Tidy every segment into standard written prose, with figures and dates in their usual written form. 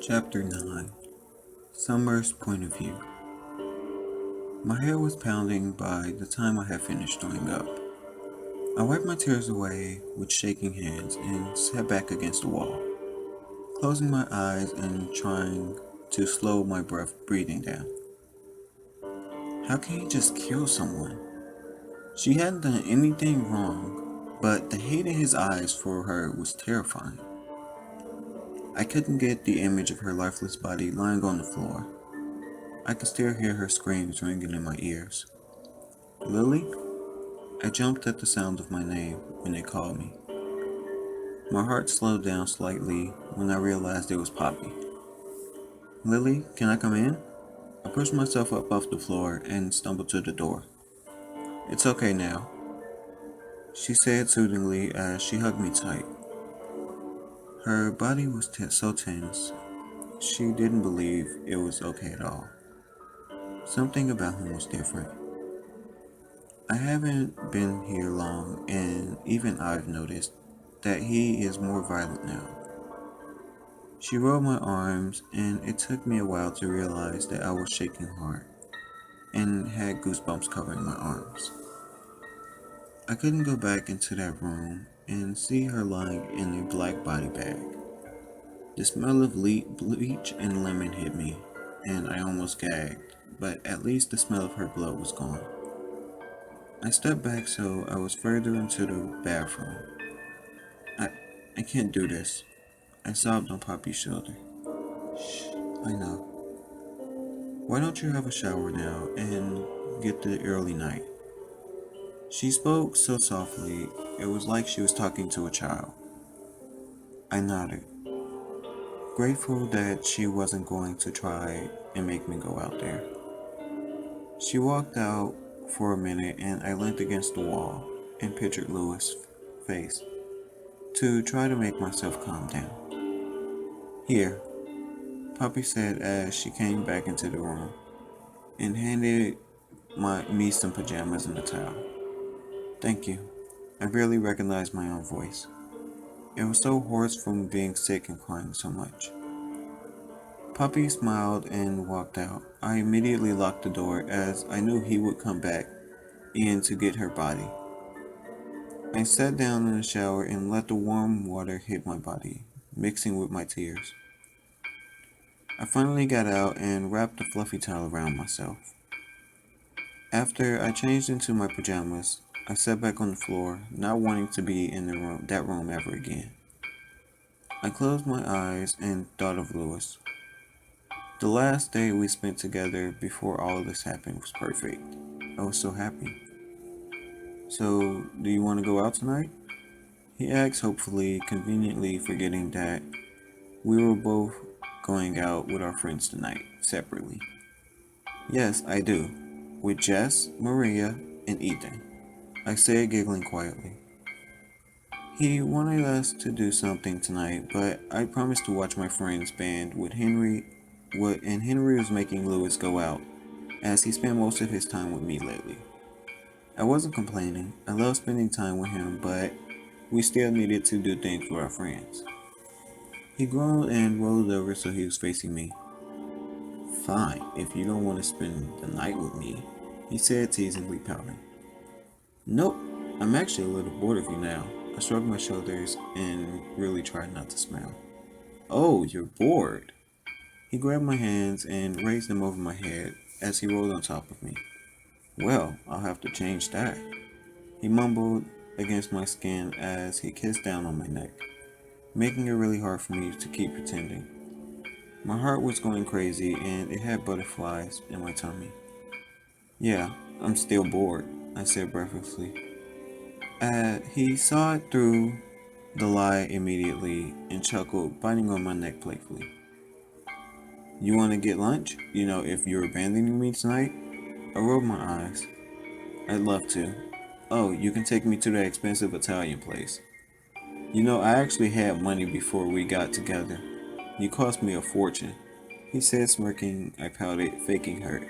Chapter 9 Summer's Point of View. My head was pounding by the time I had finished throwing up. I wiped my tears away with shaking hands and sat back against the wall, closing my eyes and trying to slow my breathing down. How can you just kill someone? She hadn't done anything wrong, but the hate in his eyes for her was terrifying. I couldn't get the image of her lifeless body lying on the floor. I could still hear her screams ringing in my ears. Lily? I jumped at the sound of my name when they called me. My heart slowed down slightly when I realized it was Poppy. Lily, can I come in? I pushed myself up off the floor and stumbled to the door. It's okay now, she said soothingly as she hugged me tight. Her body was so tense, she didn't believe it was okay at all. Something about him was different. I haven't been here long, and even I've noticed that he is more violent now. She rolled my arms, and it took me a while to realize that I was shaking hard and had goosebumps covering my arms. I couldn't go back into that room and see her lying in a black body bag. The smell of bleach and lemon hit me, and I almost gagged, but at least the smell of her blood was gone. I stepped back so I was further into the bathroom. I, I can't do this. I sobbed on Poppy's shoulder. Shh, I know. Why don't you have a shower now and get the early night? She spoke so softly, it was like she was talking to a child. I nodded, grateful that she wasn't going to try and make me go out there. She walked out for a minute and I leaned against the wall and pictured Louis' face to try to make myself calm down. Here, Poppy said as she came back into the room and handed me some pajamas and a towel. Thank you. I barely recognized my own voice. It was so hoarse from being sick and crying so much. Poppy smiled and walked out. I immediately locked the door as I knew he would come back in to get her body. I sat down in the shower and let the warm water hit my body, mixing with my tears. I finally got out and wrapped a fluffy towel around myself. After I changed into my pajamas, I sat back on the floor, not wanting to be in that room ever again. I closed my eyes and thought of Louis. The last day we spent together before all of this happened was perfect. I was so happy. So, do you want to go out tonight? He asked, hopefully, conveniently forgetting that we were both going out with our friends tonight, separately. Yes, I do. With Jess, Maria, and Ethan, I said, giggling quietly. He wanted us to do something tonight, but I promised to watch my friend's band with Henry, and Henry was making Louis go out, as he spent most of his time with me lately. I wasn't complaining. I love spending time with him, but we still needed to do things for our friends. He groaned and rolled over so he was facing me. Fine, if you don't want to spend the night with me, he said, teasingly pouting. Nope, I'm actually a little bored of you now. I shrugged my shoulders and really tried not to smile. Oh, you're bored. He grabbed my hands and raised them over my head as he rolled on top of me. Well, I'll have to change that. He mumbled against my skin as he kissed down on my neck, making it really hard for me to keep pretending. My heart was going crazy and it had butterflies in my tummy. Yeah, I'm still bored, I said breathlessly. He saw it through the lie immediately and chuckled, biting on my neck playfully. You want to get lunch? If you're abandoning me tonight? I rolled my eyes. I'd love to. Oh, you can take me to that expensive Italian place. I actually had money before we got together. You cost me a fortune. He said, smirking. I pouted, faking hurt.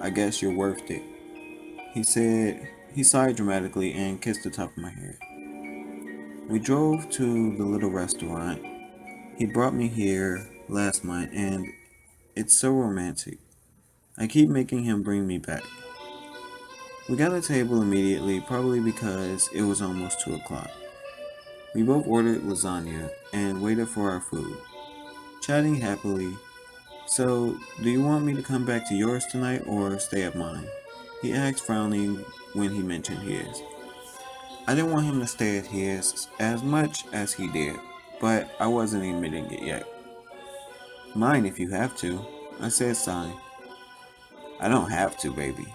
I guess you're worth it. He sighed dramatically and kissed the top of my head. We drove to the little restaurant. He brought me here last month, and it's so romantic. I keep making him bring me back. We got a table immediately, probably because it was almost 2 o'clock. We both ordered lasagna and waited for our food, chatting happily. So, do you want me to come back to yours tonight or stay at mine? He asked, frowning when he mentioned his. I didn't want him to stay at his as much as he did, but I wasn't admitting it yet. Mine if you have to, I said, sighing. I don't have to, baby.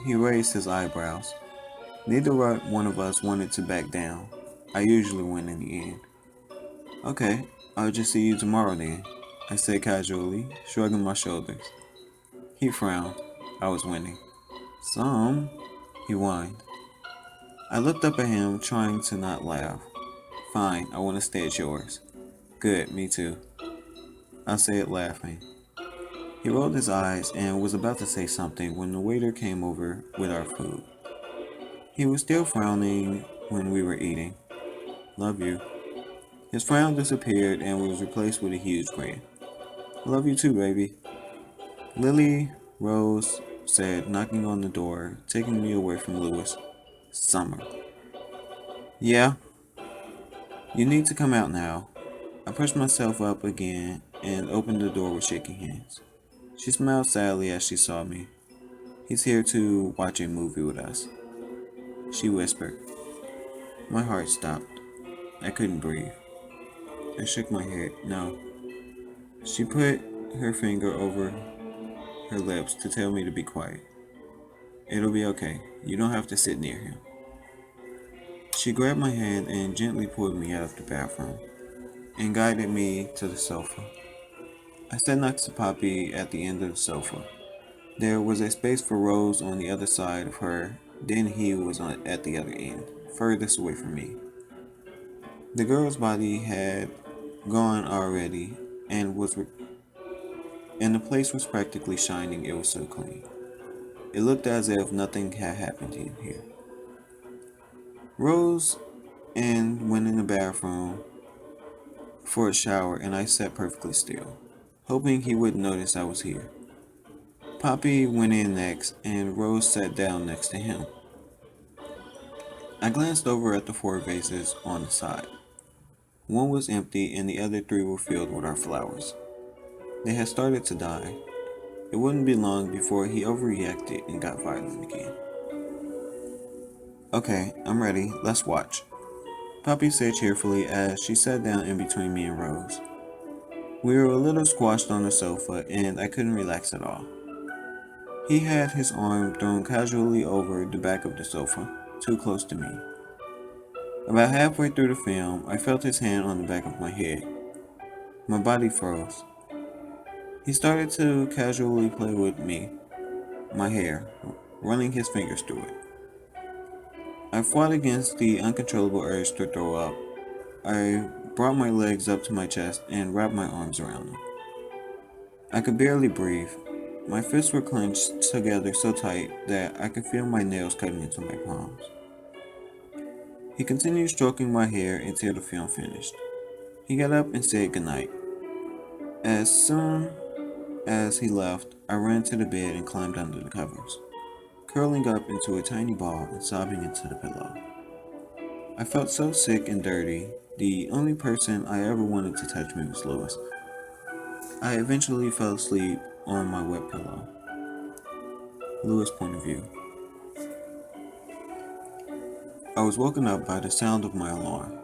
He raised his eyebrows. Neither one of us wanted to back down. I usually win in the end. Okay, I'll just see you tomorrow then, I said casually, shrugging my shoulders. He frowned. I was winning. Some, he whined. I looked up at him, trying to not laugh. Fine, I want to stay at yours. Good, me too, I said, laughing. He rolled his eyes and was about to say something when the waiter came over with our food. He was still frowning when we were eating. Love you. His frown disappeared and was replaced with a huge grin. Love you too, baby. Lily, Rose said, knocking on the door, taking me away from Lewis. Summer. Yeah, you need to come out now. I pushed myself up again and opened the door with shaking hands. She smiled sadly as she saw me. He's here to watch a movie with us, she whispered. My heart stopped. I couldn't breathe. I shook my head. No. She put her finger over her lips to tell me to be quiet. It'll be okay. You don't have to sit near him. She grabbed my hand and gently pulled me out of the bathroom and guided me to the sofa. I sat next to Poppy at the end of the sofa. There was a space for Rose on the other side of her, then he was at the other end, furthest away from me. The girl's body had gone already and the place was practically shining. It was so clean. It looked as if nothing had happened in here. Rose and went in the bathroom for a shower, and I sat perfectly still, hoping he wouldn't notice I was here. Poppy went in next, and Rose sat down next to him. I glanced over at the 4 vases on the side. One was empty, and the other 3 were filled with our flowers. They had started to die. It wouldn't be long before he overreacted and got violent again. Okay, I'm ready. Let's watch, Poppy said cheerfully as she sat down in between me and Rose. We were a little squashed on the sofa, and I couldn't relax at all. He had his arm thrown casually over the back of the sofa, too close to me. About halfway through the film, I felt his hand on the back of my head. My body froze. He started to casually play with my hair, running his fingers through it. I fought against the uncontrollable urge to throw up. I brought my legs up to my chest and wrapped my arms around him. I could barely breathe. My fists were clenched together so tight that I could feel my nails cutting into my palms. He continued stroking my hair until the film finished. He got up and said goodnight. As soon as he left, I ran to the bed and climbed under the covers, curling up into a tiny ball and sobbing into the pillow. I felt so sick and dirty. The only person I ever wanted to touch me was Louis. I eventually fell asleep on my wet pillow. Louis' point of view. I was woken up by the sound of my alarm.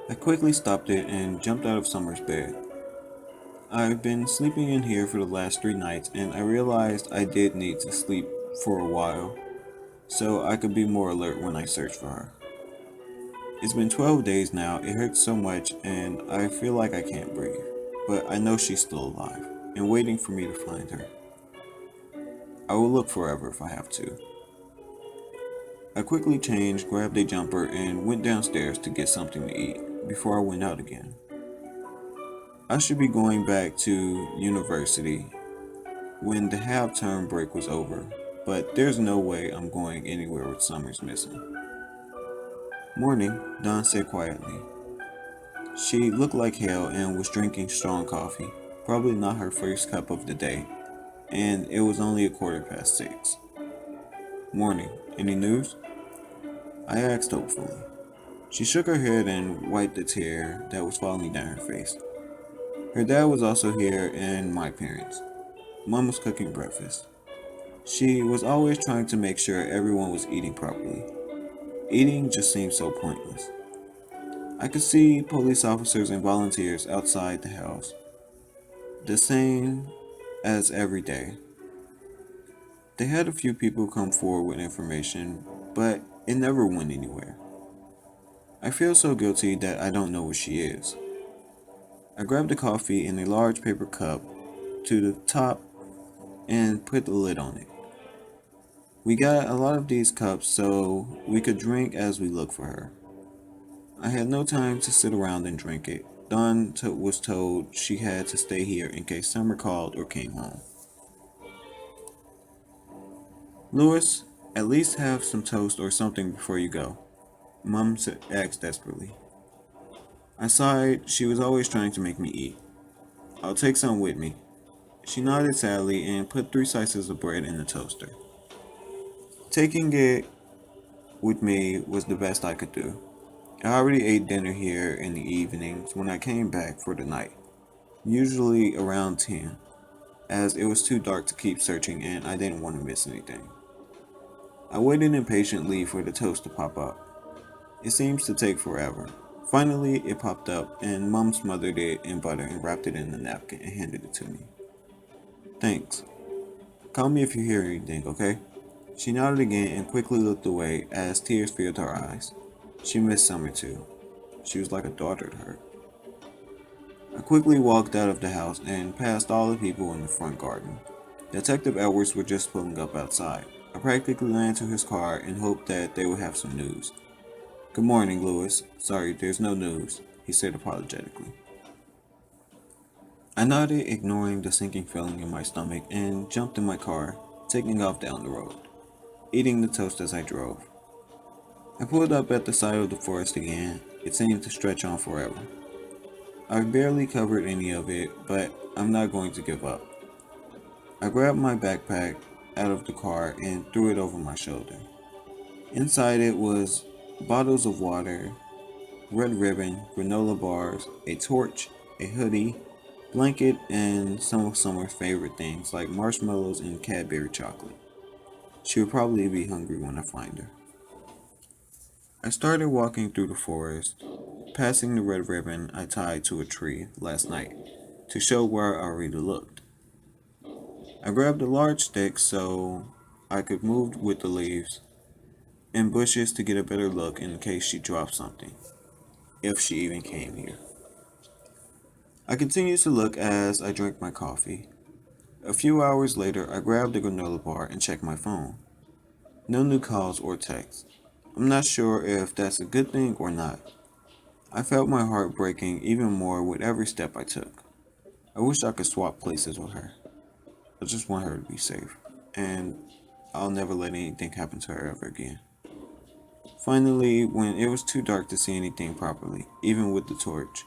I quickly stopped it and jumped out of Summer's bed. I've been sleeping in here for the last 3 nights, and I realized I did need to sleep for a while so I could be more alert when I search for her. It's been 12 days now. It hurts so much, and I feel like I can't breathe. But I know she's still alive and waiting for me to find her. I will look forever if I have to. I quickly changed, grabbed a jumper, and went downstairs to get something to eat before I went out again. I should be going back to university when the half-term break was over, but there's no way I'm going anywhere with Summers missing. Morning, Don said quietly. She looked like hell and was drinking strong coffee, probably not her first cup of the day, and it was only 6:15. Morning. Any news? I asked hopefully. She shook her head and wiped the tear that was falling down her face. Her dad was also here and my parents. Mom was cooking breakfast. She was always trying to make sure everyone was eating properly. Eating just seemed so pointless. I could see police officers and volunteers outside the house, the same as every day. They had a few people come forward with information, but it never went anywhere. I feel so guilty that I don't know where she is. I grabbed the coffee in a large paper cup to the top and put the lid on it. We got a lot of these cups so we could drink as we looked for her. I had no time to sit around and drink it. Was told she had to stay here in case Summer called or came home. Louis, at least have some toast or something before you go, asked desperately. I sighed. She was always trying to make me eat. I'll take some with me. She nodded sadly and put 3 slices of bread in the toaster. Taking it with me was the best I could do. I already ate dinner here in the evenings when I came back for the night, usually around 10, as it was too dark to keep searching and I didn't want to miss anything. I waited impatiently for the toast to pop up. It seems to take forever. Finally, it popped up, and Mom smothered it in butter and wrapped it in a napkin and handed it to me. Thanks. Call me if you hear anything, okay? She nodded again and quickly looked away as tears filled her eyes. She missed Summer too. She was like a daughter to her. I quickly walked out of the house and past all the people in the front garden. Detective Edwards were just pulling up outside. I practically ran to his car and hoped that they would have some news. Good morning, Louis. Sorry, there's no news, he said apologetically. I nodded, ignoring the sinking feeling in my stomach, and jumped in my car, taking off down the road, eating the toast as I drove. I pulled up at the side of the forest again. It seemed to stretch on forever. I've barely covered any of it, but I'm not going to give up. I grabbed my backpack out of the car and threw it over my shoulder. Inside it was bottles of water, red ribbon, granola bars, a torch, a hoodie, blanket, and some of Summer's favorite things like marshmallows and Cadbury chocolate. She will probably be hungry when I find her. I started walking through the forest, passing the red ribbon I tied to a tree last night to show where I already looked. I grabbed a large stick so I could move with the leaves and bushes to get a better look in case she dropped something, if she even came here. I continued to look as I drank my coffee. A few hours later, I grabbed a granola bar and checked my phone. No new calls or texts. I'm not sure if that's a good thing or not. I felt my heart breaking even more with every step I took. I wish I could swap places with her. I just want her to be safe, and I'll never let anything happen to her ever again. Finally, when it was too dark to see anything properly, even with the torch,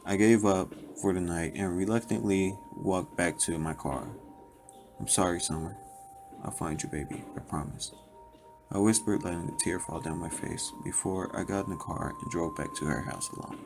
I gave up for the night and reluctantly walked back to my car. I'm sorry, Summer. I'll find you, baby, I promise. I whispered, letting a tear fall down my face before I got in the car and drove back to her house alone.